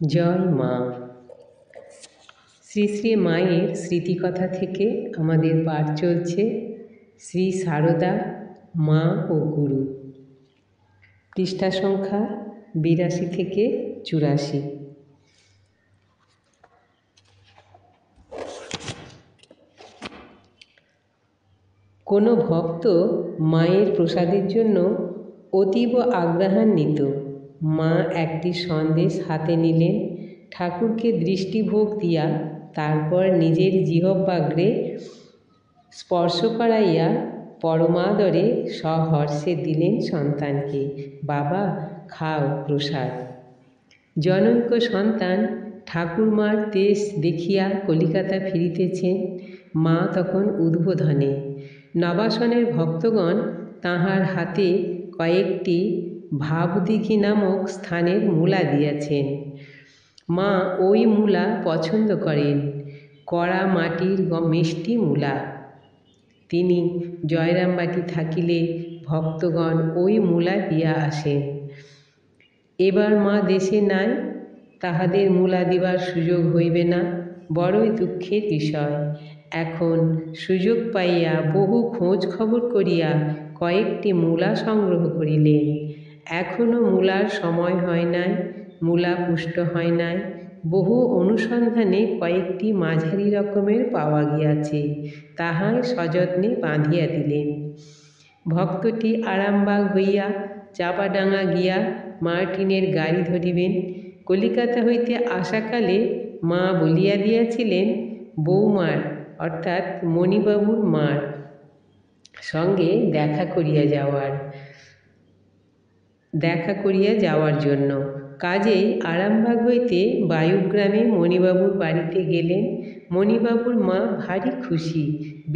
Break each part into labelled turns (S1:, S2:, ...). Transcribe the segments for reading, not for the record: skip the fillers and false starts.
S1: জয় মা। শ্রী শ্রী মায়ের স্মৃতিকথা থেকে আমাদের পাঠ চলছে শ্রী সারদা মা ও গুরু, পৃষ্ঠা সংখ্যা 82 থেকে 84। কোনো ভক্ত মায়ের প্রসাদের জন্য অতীব আগ্রহান্বিত। মা একটি সন্দেশ হাতে নিলেন, ঠাকুরকে দৃষ্টিভোগ দিয়া তারপর নিজের জিহ্বাগ্রে স্পর্শ করাইয়া পরমাদরে সহর্ষে দিলেন সন্তানকে, বাবা খাও প্রসাদ। জনৈক সন্তান ঠাকুরমার তেজ দেখিয়া কলিকাতা ফিরিতেছেন। মা তখন উদ্বোধনে। নবাসনের ভক্তগণ তাঁহার হাতে কয়েকটি ভাবদিঘি নামক স্থানের মূলা দিয়াছেন। মা ওই মূলা পছন্দ করেন, কড়া মাটির মিষ্টি মূলা। তিনি জয়রামবাটি থাকিলে ভক্তগণ ওই মূলা দিয়া আসেন। এবার মা দেশে নাই, তাহাদের মূলা দিবার সুযোগ হইবে না, বড়ই দুঃখের বিষয়। এখন সুযোগ পাইয়া বহু খোঁজ খবর করিয়া কয়েকটি মূলা সংগ্রহ করিলেন। এখনও মূলার সময় হয় নাই, মূলা পুষ্ট হয় নাই। বহু অনুসন্ধানে কয়েকটি মাঝারি রকমের পাওয়া গিয়াছে, তাহাই সযত্নে বাঁধিয়া দিলেন। ভক্তটি আরামবাগ হইয়া চাপাডাঙ্গা গিয়া মার্টিনের গাড়ি ধরিবেন। কলিকাতা হইতে আসাকালে মা বলিয়া দিয়াছিলেন বৌমার অর্থাৎ মণিবাবুর মার সঙ্গে দেখা করিয়া যাওয়ার জন্য। কাজেই আরামবাগ হইতে বায়ুগ্রামে মণিবাবুর বাড়িতে গেলেন। মণিবাবুর মা ভারী খুশি,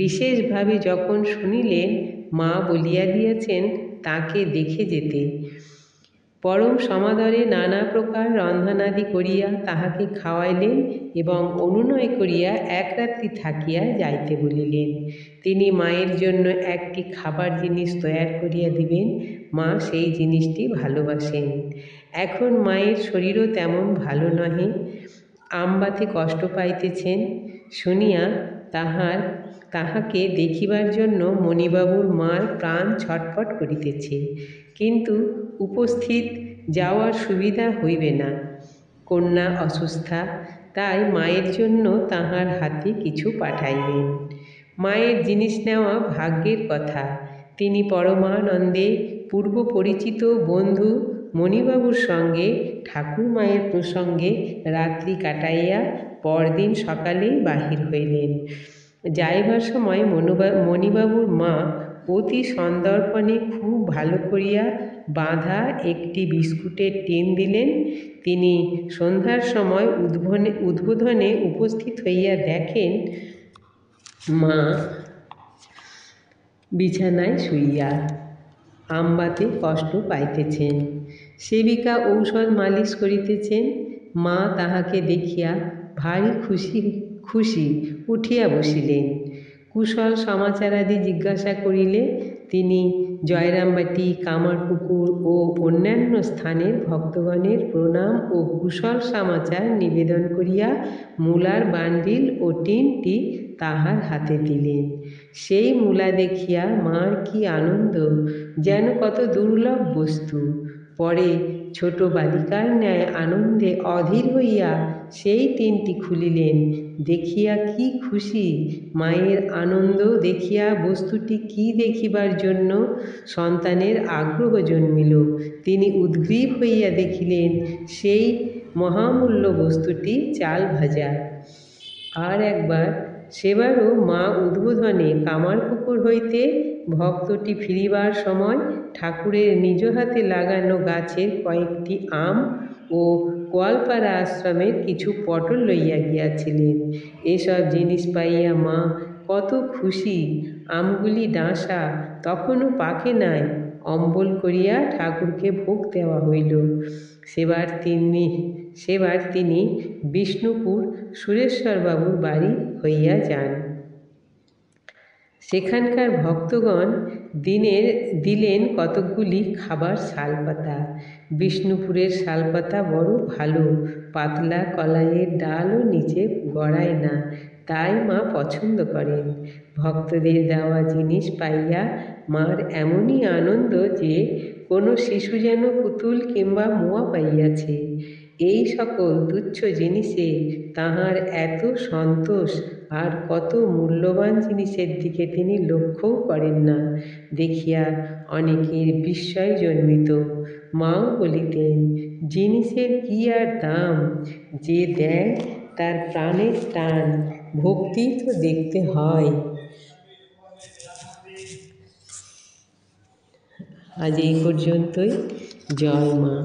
S1: বিশেষভাবে যখন শুনিলেন মা বলিয়া দিয়াছেন তাকে দেখে যেতে। পরম সমাদরে নানা প্রকার রন্ধনাদি করিয়া তাহাকে খাওয়াইলেন এবং অনুনয় করিয়া এক রাত্রি থাকিয়া যাইতে বলিলেন। তিনি মায়ের জন্য একটি খাবার জিনিস তৈয়ার করিয়া দিবেন, মা সেই জিনিসটি ভালোবাসেন। এখন মায়ের শরীরও তেমন ভালো নহে, আমবাতে কষ্ট পাইতেছেন। শুনিয়া তাহাকে দেখিবার জন্য মণিবাবুর মার প্রাণ ছটফট করিতেছে, কিন্তু উপস্থিত যাওয়ার সুবিধা হইবে না, কন্যা অসুস্থা। তাই মায়ের জন্য তাহার হাতে কিছু পাঠাইলেন। মায়ের জিনিস নেওয়া ভাগ্যের কথা। তিনি পরমানন্দে পূর্ব পরিচিত বন্ধু মণিবাবুর সঙ্গে ঠাকুরমায়ের প্রসঙ্গে রাত্রি কাটাইয়া পরদিন সকালেই বাহির হইলেন। যাইবার সময় মণিবাবুর মা অতি সন্দর্পণে খুব ভালো করিয়া বাঁধা একটি বিস্কুটের টিন দিলেন। তিনি সন্ধ্যার সময় উদ্বোধনে উপস্থিত হইয়া দেখেন মা বিছানায় শুইয়া আমবাতে কষ্ট পাইতেছেন। সেবিকা ঔষধ মালিশ করিতেছেন। মা তাহাকে দেখিয়া ভারী খুশি উঠিয়া বসিলেন। কুশল সমাচারাদি জিজ্ঞাসা করিলে তিনি জয়রামবাটি, কামারপুকুর ও অন্যান্য স্থানের ভক্তগণের প্রণাম ও কুশল সমাচার নিবেদন করিয়া মূলার বান্ডিল ও টিনটি তাহার হাতে দিলেন। সেই মূলা দেখিয়া মার কি আনন্দ, যেন কত দুর্লভ বস্তু। পরে ছোট বালিকার ন্যায় আনন্দে অধীর হইয়া সেই টিনটি খুলিলেন। দেখিয়া কি খুশি! মায়ের আনন্দ দেখিয়া বস্তুটি কি দেখিবার জন্য সন্তানের আগ্রহ জন্মিল। তিনি উদ্গ্রীব হইয়া দেখিলেন সেই মহামূল্য বস্তুটি চাল ভাজা। আর একবার সেবারও মা উদ্বোধনে কামারপুকুর হইতে ভক্তটি ফিরিবার সময় ঠাকুরের নিজ হাতে লাগানো গাছের কয়েকটি আম ও গোয়ালপাড়া আশ্রমের কিছু পটল লইয়া গিয়াছিলেন। এসব জিনিস পাইয়া মা কত খুশি। আমগুলি ডাঁসা, তখনও পাকে নাই। অম্বল করিয়া ঠাকুরকে ভোগ দেওয়া হইল। সেবার তিনি বিষ্ণুপুর সুরেশ্বরবাবুর বাড়ি হইয়া যান। সেখানকার ভক্তগণ দিলেন কতকগুলি খাবার শালপাতা। বিষ্ণুপুরের শালপাতা বড় ভালো, পাতলা কলাইয়ের ডালও নিচে গড়ায় না, তাই মা পছন্দ করেন। ভক্তদের দেওয়া জিনিস পাইয়া মার এমনই আনন্দ যে কোনো শিশু যেন পুতুল কিংবা মোয়া পাইয়াছে। এই সকল তুচ্ছ জিনিসে তাহার এত সন্তোষ, আর কত মূল্যবান জিনিসের দিকে তিনি লক্ষ্যও করেন না দেখিয়া অনেকের বিস্ময় জন্মিত। মাও বলিতেন, জিনিসের কি আর দাম, যে দেয় তার প্রাণের টান, ভক্তি তো দেখতে হয়। আজ এই পর্যন্তই। জয় মা।